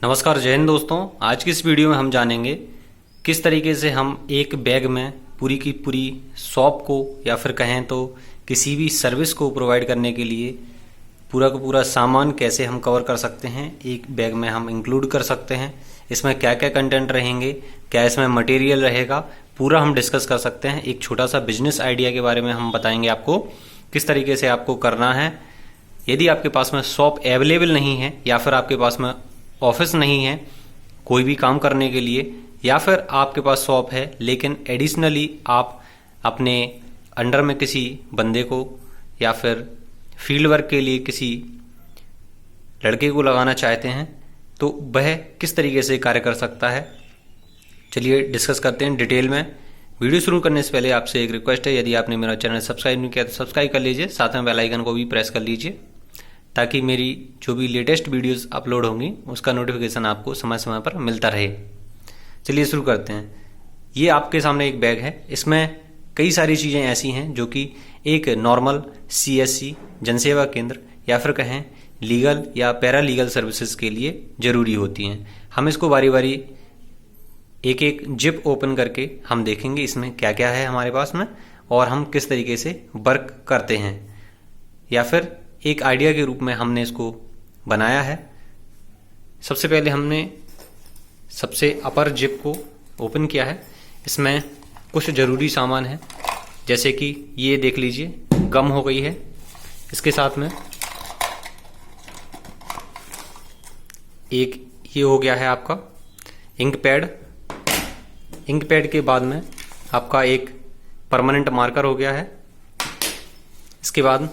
नमस्कार, जय हिंद दोस्तों। आज की इस वीडियो में हम जानेंगे किस तरीके से हम एक बैग में पूरी की पूरी शॉप को या फिर कहें तो किसी भी सर्विस को प्रोवाइड करने के लिए पूरा का पूरा सामान कैसे हम कवर कर सकते हैं, एक बैग में हम इंक्लूड कर सकते हैं। इसमें क्या क्या कंटेंट रहेंगे, क्या इसमें मटेरियल रहेगा, पूरा हम डिस्कस कर सकते हैं। एक छोटा सा बिजनेस आइडिया के बारे में हम बताएंगे आपको किस तरीके से आपको करना है। यदि आपके पास में शॉप अवेलेबल नहीं है या फिर आपके पास में ऑफिस नहीं है कोई भी काम करने के लिए, या फिर आपके पास शॉप है लेकिन एडिशनली आप अपने अंडर में किसी बंदे को या फिर फील्ड वर्क के लिए किसी लड़के को लगाना चाहते हैं, तो वह किस तरीके से कार्य कर सकता है, चलिए डिस्कस करते हैं डिटेल में। वीडियो शुरू करने से पहले आपसे एक रिक्वेस्ट है, यदि आपने मेरा चैनल सब्सक्राइब नहीं किया तो सब्सक्राइब कर लीजिए, साथ में बेल आइकन को भी प्रेस कर लीजिए ताकि मेरी जो भी लेटेस्ट वीडियोस अपलोड होंगी उसका नोटिफिकेशन आपको समय समय पर मिलता रहे। चलिए शुरू करते हैं। ये आपके सामने एक बैग है, इसमें कई सारी चीज़ें ऐसी हैं जो कि एक नॉर्मल CSC जनसेवा केंद्र या फिर कहें लीगल या पैरा लीगल सर्विसेज के लिए ज़रूरी होती हैं। हम इसको बारी बारी एक एक जिप ओपन करके हम देखेंगे इसमें क्या क्या है हमारे पास में और हम किस तरीके से वर्क करते हैं, या फिर एक आइडिया के रूप में हमने इसको बनाया है। सबसे पहले हमने सबसे अपर जिप को ओपन किया है। इसमें कुछ ज़रूरी सामान है, जैसे कि ये देख लीजिए गम हो गई है, इसके साथ में एक ये हो गया है आपका इंक पैड। इंक पैड के बाद में आपका एक परमानेंट मार्कर हो गया है। इसके बाद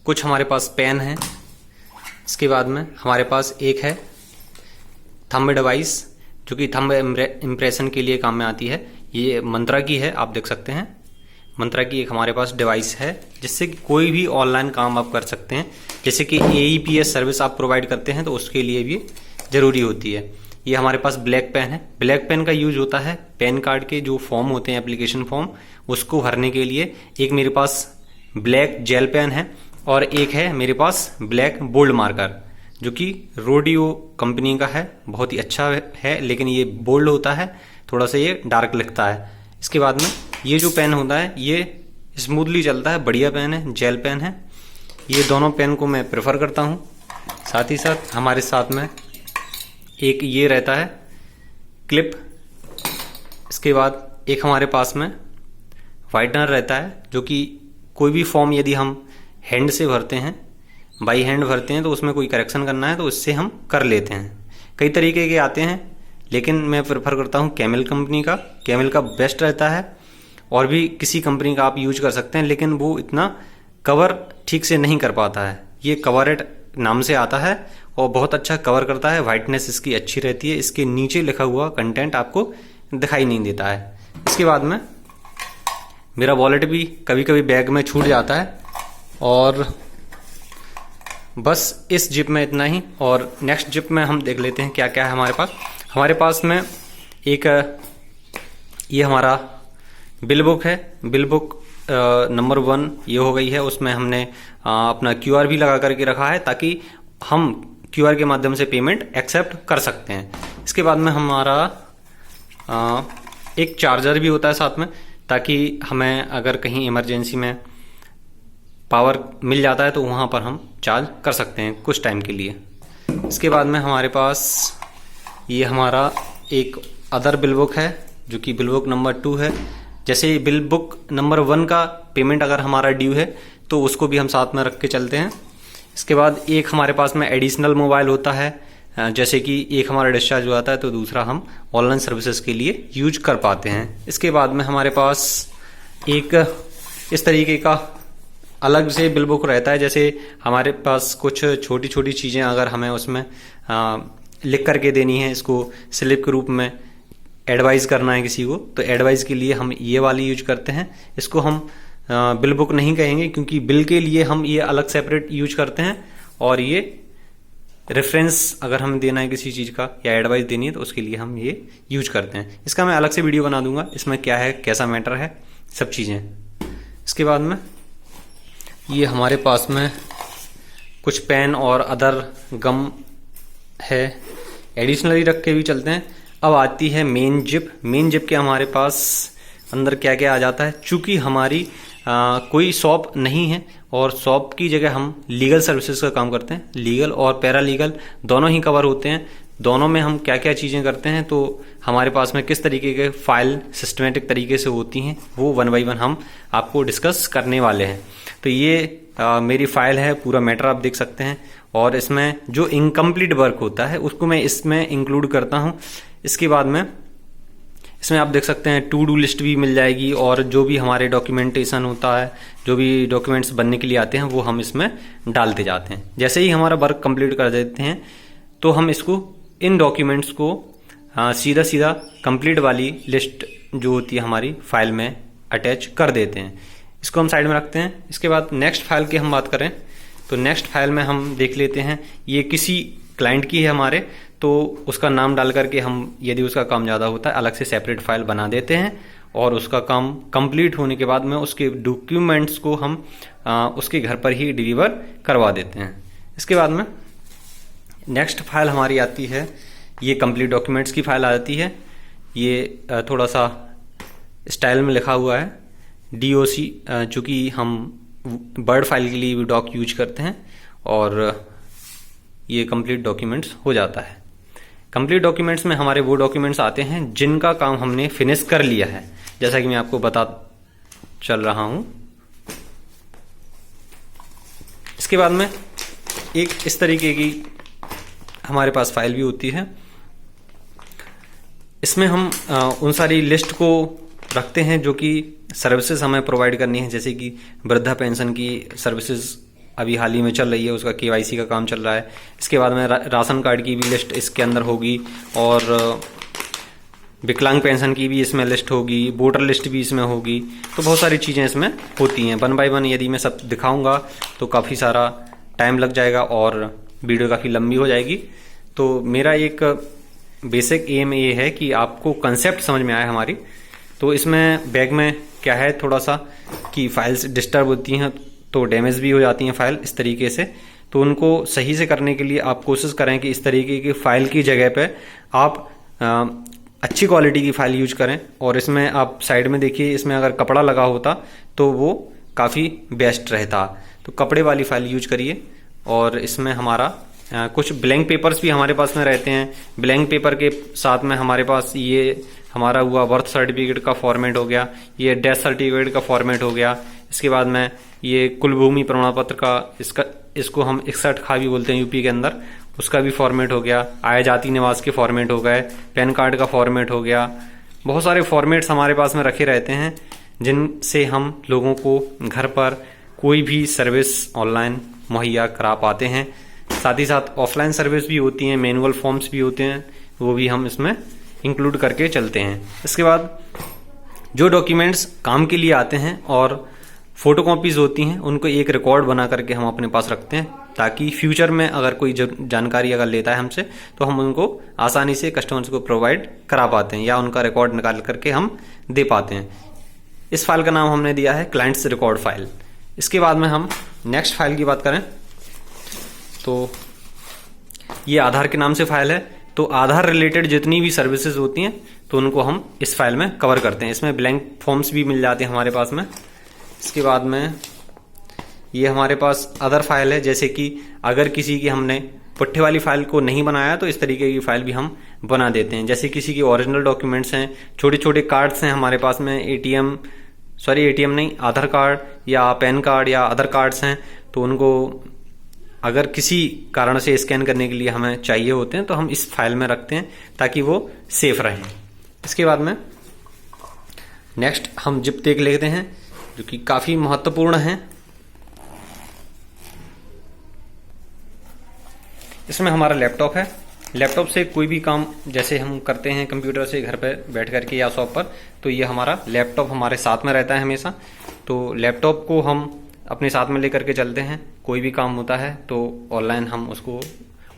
कुछ हमारे पास पेन है। इसके बाद में हमारे पास एक है थंब डिवाइस, जो कि थंब इम्प्रेशन के लिए काम में आती है। ये मंत्रा की है, आप देख सकते हैं। मंत्रा की एक हमारे पास डिवाइस है जिससे कोई भी ऑनलाइन काम आप कर सकते हैं, जैसे कि AEPS सर्विस आप प्रोवाइड करते हैं तो उसके लिए भी ज़रूरी होती है। ये हमारे पास ब्लैक पेन है। ब्लैक पेन का यूज होता है पैन कार्ड के जो फॉर्म होते हैं, एप्लीकेशन फॉर्म, उसको भरने के लिए। एक मेरे पास ब्लैक जेल पेन है और एक है मेरे पास ब्लैक बोल्ड मार्कर, जो कि रोडियो कंपनी का है। बहुत ही अच्छा है, लेकिन ये बोल्ड होता है, थोड़ा सा ये डार्क लिखता है। इसके बाद में ये जो पेन होता है ये स्मूथली चलता है, बढ़िया पेन है, जेल पेन है। ये दोनों पेन को मैं प्रेफर करता हूँ। साथ ही साथ हमारे साथ में एक ये रहता है क्लिप। इसके बाद एक हमारे पास में वाइटनर रहता है, जो कि कोई भी फॉर्म यदि हम हैंड से भरते हैं, बाई हैंड भरते हैं, तो उसमें कोई करेक्शन करना है तो उससे हम कर लेते हैं। कई तरीके के आते हैं, लेकिन मैं प्रेफर करता हूँ कैमल कंपनी का। कैमल का बेस्ट रहता है, और भी किसी कंपनी का आप यूज कर सकते हैं, लेकिन वो इतना कवर ठीक से नहीं कर पाता है। ये कवरेट नाम से आता है और बहुत अच्छा कवर करता है, वाइटनेस इसकी अच्छी रहती है। इसके नीचे लिखा हुआ कंटेंट आपको दिखाई नहीं देता है। इसके बाद में मेरा वॉलेट भी कभी कभी बैग में छूट जाता है, और बस इस जिप में इतना ही। और नेक्स्ट जिप में हम देख लेते हैं क्या क्या है हमारे पास। हमारे पास में एक ये हमारा बिल बुक है। बिल बुक नंबर 1 ये हो गई है। उसमें हमने अपना QR भी लगा करके रखा है ताकि हम QR के माध्यम से पेमेंट एक्सेप्ट कर सकते हैं। इसके बाद में हमारा एक चार्जर भी होता है साथ में, ताकि हमें अगर कहीं इमरजेंसी में पावर मिल जाता है तो वहाँ पर हम चार्ज कर सकते हैं कुछ टाइम के लिए। इसके बाद में हमारे पास ये हमारा एक अदर बिल बुक है, जो कि बिल बुक नंबर 2 है। जैसे बिल बुक नंबर 1 का पेमेंट अगर हमारा ड्यू है तो उसको भी हम साथ में रख के चलते हैं। इसके बाद एक हमारे पास में एडिशनल मोबाइल होता है, जैसे कि एक हमारा डिस्चार्ज हो जाता है तो दूसरा हम ऑनलाइन सर्विसेज के लिए यूज कर पाते हैं। इसके बाद में हमारे पास एक इस तरीके का अलग से बिल बुक रहता है, जैसे हमारे पास कुछ छोटी छोटी चीज़ें अगर हमें उसमें लिख करके देनी है, इसको स्लिप के रूप में एडवाइस करना है किसी को, तो एडवाइस के लिए हम ये वाली यूज करते हैं। इसको हम बिल बुक नहीं कहेंगे, क्योंकि बिल के लिए हम ये अलग सेपरेट यूज करते हैं, और ये रेफरेंस अगर हमें देना है किसी चीज़ का या एडवाइस देनी है तो उसके लिए हम ये यूज करते हैं। इसका मैं अलग से वीडियो बना दूंगा, इसमें क्या है, कैसा मैटर है, सब चीज़ें। इसके बाद में ये हमारे पास में कुछ पेन और अदर गम है, एडिशनली रख के भी चलते हैं। अब आती है मेन जिप। मेन जिप के हमारे पास अंदर क्या क्या आ जाता है। चूंकि हमारी कोई शॉप नहीं है और शॉप की जगह हम लीगल सर्विसेज का काम करते हैं, लीगल और पैरा लीगल दोनों ही कवर होते हैं। दोनों में हम क्या क्या चीज़ें करते हैं, तो हमारे पास में किस तरीके के फाइल सिस्टमेटिक तरीके से होती हैं, वो 1 बाय 1 हम आपको डिस्कस करने वाले हैं। तो ये मेरी फाइल है, पूरा मैटर आप देख सकते हैं। और इसमें जो इनकम्प्लीट वर्क होता है उसको मैं इसमें इंक्लूड करता हूँ। इसके बाद में इसमें आप देख सकते हैं टू डू लिस्ट भी मिल जाएगी, और जो भी हमारे डॉक्यूमेंटेशन होता है, जो भी डॉक्यूमेंट्स बनने के लिए आते हैं, वो हम इसमें डालते जाते हैं। जैसे ही हमारा वर्क कंप्लीट कर देते हैं तो हम इसको इन डॉक्यूमेंट्स को सीधा सीधा कंप्लीट वाली लिस्ट जो होती है हमारी फाइल में अटैच कर देते हैं। इसको हम साइड में रखते हैं। इसके बाद नेक्स्ट फाइल की हम बात करें तो नेक्स्ट फाइल में हम देख लेते हैं, ये किसी क्लाइंट की है हमारे, तो उसका नाम डाल करके हम, यदि उसका काम ज़्यादा होता है, अलग से सेपरेट फाइल बना देते हैं। और उसका काम कंप्लीट होने के बाद में उसके डॉक्यूमेंट्स को हम उसके घर पर ही डिलीवर करवा देते हैं। इसके बाद में नेक्स्ट फाइल हमारी आती है, ये कंप्लीट डॉक्यूमेंट्स की फाइल आती है। ये थोड़ा सा स्टाइल में लिखा हुआ है DOC, चूँकि हम वर्ड फाइल के लिए भी डॉक यूज करते हैं, और ये कंप्लीट डॉक्यूमेंट्स हो जाता है। कंप्लीट डॉक्यूमेंट्स में हमारे वो डॉक्यूमेंट्स आते हैं जिनका काम हमने फिनिश कर लिया है, जैसा कि मैं आपको बता चल रहा हूं। इसके बाद में एक इस तरीके की हमारे पास फाइल भी होती है। इसमें हम उन सारी लिस्ट को रखते हैं जो कि सर्विसेज हमें प्रोवाइड करनी है, जैसे कि वृद्धा पेंशन की सर्विसेज अभी हाल ही में चल रही है, उसका KYC का काम चल रहा है। इसके बाद में राशन कार्ड की भी लिस्ट इसके अंदर होगी, और विकलांग पेंशन की भी इसमें लिस्ट होगी, वोटर लिस्ट भी इसमें होगी। तो बहुत सारी चीज़ें इसमें होती हैं। 1 बाय 1 यदि मैं सब दिखाऊंगा तो काफ़ी सारा टाइम लग जाएगा और वीडियो काफ़ी लंबी हो जाएगी। तो मेरा एक बेसिक एम ये है कि आपको कंसेप्ट समझ में आए हमारी। तो इसमें बैग में क्या है, थोड़ा सा कि फाइल्स डिस्टर्ब होती हैं तो डैमेज भी हो जाती हैं फाइल इस तरीके से। तो उनको सही से करने के लिए आप कोशिश करें कि इस तरीके की फाइल की जगह पे आप अच्छी क्वालिटी की फाइल यूज करें। और इसमें आप साइड में देखिए, इसमें अगर कपड़ा लगा होता तो वो काफ़ी बेस्ट रहता। तो कपड़े वाली फाइल यूज करिए। और इसमें हमारा कुछ ब्लैंक पेपर्स भी हमारे पास में रहते हैं। ब्लैंक पेपर के साथ में हमारे पास ये हमारा हुआ बर्थ सर्टिफिकेट का फॉर्मेट हो गया, ये डेथ सर्टिफिकेट का फॉर्मेट हो गया। इसके बाद में ये कुलभूमि प्रमाण पत्र का, इसको हम 61 खा भी बोलते हैं यूपी के अंदर, उसका भी फॉर्मेट हो गया। आय जाति निवास के फॉर्मेट हो गए, पैन कार्ड का फॉर्मेट हो गया। बहुत सारे फॉर्मेट्स हमारे पास में रखे रहते हैं जिनसे हम लोगों को घर पर कोई भी सर्विस ऑनलाइन मुहैया करा पाते हैं। साथ ही साथ ऑफलाइन सर्विस भी होती हैं, मैनुअल फॉर्म्स भी होते हैं, वो भी हम इसमें इंक्लूड करके चलते हैं। इसके बाद जो डॉक्यूमेंट्स काम के लिए आते हैं और फोटोकॉपीज होती हैं, उनको एक रिकॉर्ड बना करके हम अपने पास रखते हैं, ताकि फ्यूचर में अगर कोई जानकारी अगर लेता है हमसे तो हम उनको आसानी से कस्टमर्स को प्रोवाइड करा पाते हैं, या उनका रिकॉर्ड निकाल करके हम दे पाते हैं। इस फाइल का नाम हमने दिया है क्लाइंट्स रिकॉर्ड फाइल। इसके बाद में हम नेक्स्ट फाइल की बात करें तो ये आधार के नाम से फाइल है। तो आधार रिलेटेड जितनी भी सर्विसेज होती हैं तो उनको हम इस फाइल में कवर करते हैं। इसमें ब्लैंक फॉर्म्स भी मिल जाते हैं हमारे पास में। इसके बाद में ये हमारे पास अदर फाइल है, जैसे कि अगर किसी की हमने पुट्ठे वाली फाइल को नहीं बनाया तो इस तरीके की फाइल भी हम बना देते हैं। जैसे किसी के ओरिजिनल डॉक्यूमेंट्स हैं, छोटे छोटे कार्ड्स हैं हमारे पास में, एटीएम नहीं, आधार कार्ड या पैन कार्ड या अदर कार्ड्स हैं, तो उनको अगर किसी कारण से स्कैन करने के लिए हमें चाहिए होते हैं तो हम इस फाइल में रखते हैं ताकि वो सेफ रहें। इसके बाद में नेक्स्ट हम जिप देख लेते हैं जो कि काफी महत्वपूर्ण है। इसमें हमारा लैपटॉप है। लैपटॉप से कोई भी काम जैसे हम करते हैं कंप्यूटर से घर पे बैठ करके या शॉप पर, तो ये हमारा लैपटॉप हमारे साथ में रहता है हमेशा। तो लैपटॉप को हम अपने साथ में लेकर के चलते हैं। कोई भी काम होता है तो ऑनलाइन हम उसको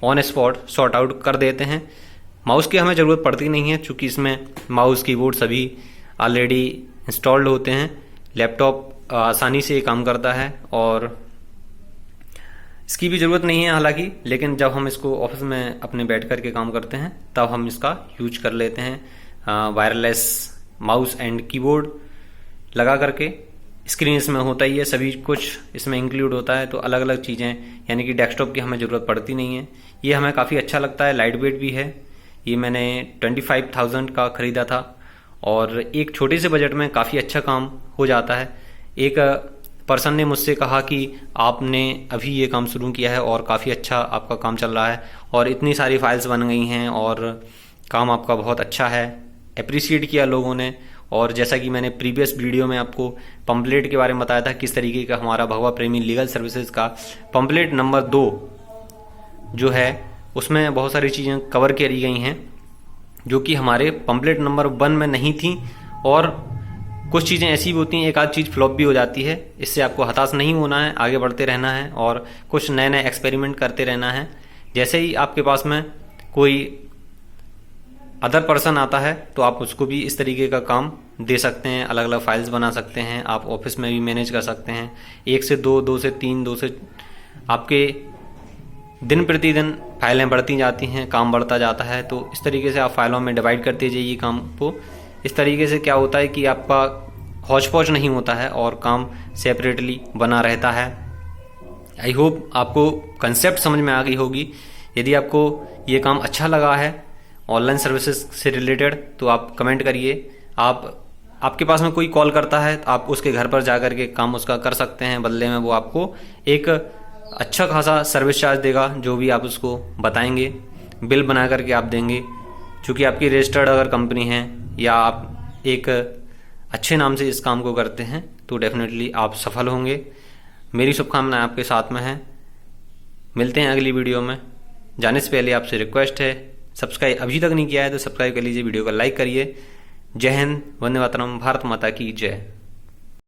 ऑन स्पॉट सॉर्ट आउट कर देते हैं। माउस की हमें ज़रूरत पड़ती नहीं है, चूँकि इसमें माउस कीबोर्ड सभी ऑलरेडी इंस्टॉल्ड होते हैं। लैपटॉप आसानी से काम करता है। और इसकी भी ज़रूरत नहीं है हालांकि, लेकिन जब हम इसको ऑफिस में अपने बैठ कर के काम करते हैं तब हम इसका यूज कर लेते हैं। वायरलेस माउस एंड कीबोर्ड लगा करके, स्क्रीन इसमें होता ही है, सभी कुछ इसमें इंक्लूड होता है, तो अलग अलग चीज़ें यानी कि डेस्कटॉप की हमें ज़रूरत पड़ती नहीं है। ये हमें काफ़ी अच्छा लगता है, लाइट वेट भी है। ये मैंने 25,000 का ख़रीदा था और एक छोटे से बजट में काफ़ी अच्छा काम हो जाता है। एक पर्सन ने मुझसे कहा कि आपने अभी ये काम शुरू किया है और काफ़ी अच्छा आपका काम चल रहा है और इतनी सारी फाइल्स बन गई हैं और काम आपका बहुत अच्छा है। अप्रिशिएट किया लोगों ने। और जैसा कि मैंने प्रीवियस वीडियो में आपको पंपलेट के बारे में बताया था, किस तरीके का हमारा भगवा प्रेमी लीगल सर्विसेज का पंपलेट नंबर 2 जो है उसमें बहुत सारी चीज़ें कवर करी गई हैं जो कि हमारे पंपलेट नंबर 1 में नहीं थी। और कुछ चीज़ें ऐसी भी होती हैं, एक आध चीज़ फ्लॉप भी हो जाती है। इससे आपको हताश नहीं होना है, आगे बढ़ते रहना है और कुछ नए नए एक्सपेरिमेंट करते रहना है। जैसे ही आपके पास में कोई अदर पर्सन आता है तो आप उसको भी इस तरीके का काम दे सकते हैं, अलग अलग फाइल्स बना सकते हैं, आप ऑफिस में भी मैनेज कर सकते हैं। 1 से 2, 2 से 3, 2 से आपके दिन प्रतिदिन फाइलें बढ़ती जाती हैं, काम बढ़ता जाता है। तो इस तरीके से आप फाइलों में डिवाइड करते जाइए काम को। इस तरीके से क्या होता है कि आपका हौच पौच नहीं होता है और काम सेपरेटली बना रहता है। आई होप आपको कंसेप्ट समझ में आ गई होगी। यदि आपको ये काम अच्छा लगा है ऑनलाइन सर्विसेज से रिलेटेड तो आप कमेंट करिए। आपके पास में कोई कॉल करता है तो आप उसके घर पर जा कर के काम उसका कर सकते हैं, बदले में वो आपको एक अच्छा खासा सर्विस चार्ज देगा जो भी आप उसको बताएंगे, बिल बना करके आप देंगे। चूँकि आपकी रजिस्टर्ड अगर कंपनी है या आप एक अच्छे नाम से इस काम को करते हैं तो डेफिनेटली आप सफल होंगे। मेरी शुभकामनाएं आपके साथ में हैं। मिलते हैं अगली वीडियो में। जाने से पहले आपसे रिक्वेस्ट है, सब्सक्राइब अभी तक नहीं किया है तो सब्सक्राइब कर लीजिए, वीडियो को लाइक करिए। जय हिंद, वंदे मातरम, भारत माता की जय।